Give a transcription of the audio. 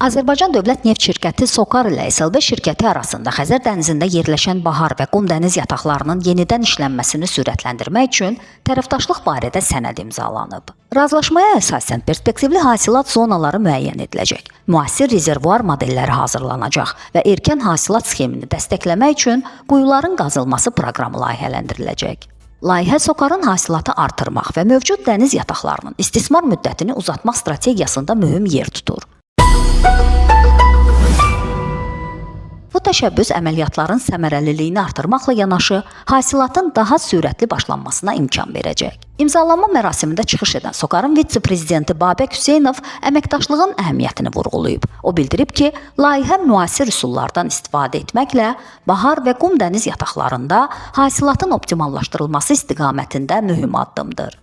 Azərbaycan Dövlət Neft Şirkəti SOCAR ilə SLB şirkəti arasında Xəzər dənizində yerləşən bahar və qum dəniz yataqlarının yenidən işlənməsini sürətləndirmək üçün tərəfdaşlıq barədə sənəd imzalanıb. Razılaşmaya əsasən perspektivli hasilat zonaları müəyyən ediləcək, müasir rezervuar modelləri hazırlanacaq və erkən hasilat sxemini dəstəkləmək üçün quyuların qazılması proqramı layihələndiriləcək. Layihə SOCAR-ın hasilatı artırmaq və mövcud dəniz yataqlarının istismar müddətini uzatmaq strategiyasında mühüm yer tutur. Bu təşəbbüs əməliyyatların səmərəliliyini artırmaqla yanaşı, hasilatın daha sürətli başlanmasına imkan verəcək. İmzalanma mərasimində çıxış edən SOCAR-ın vitse-prezidenti Babək Hüseynov əməkdaşlığın əhəmiyyətini vurğulayıb. O bildirib ki, layihə müasir üsullardan istifadə etməklə bahar və qum dəniz yataqlarında hasilatın optimallaşdırılması istiqamətində mühüm addımdır.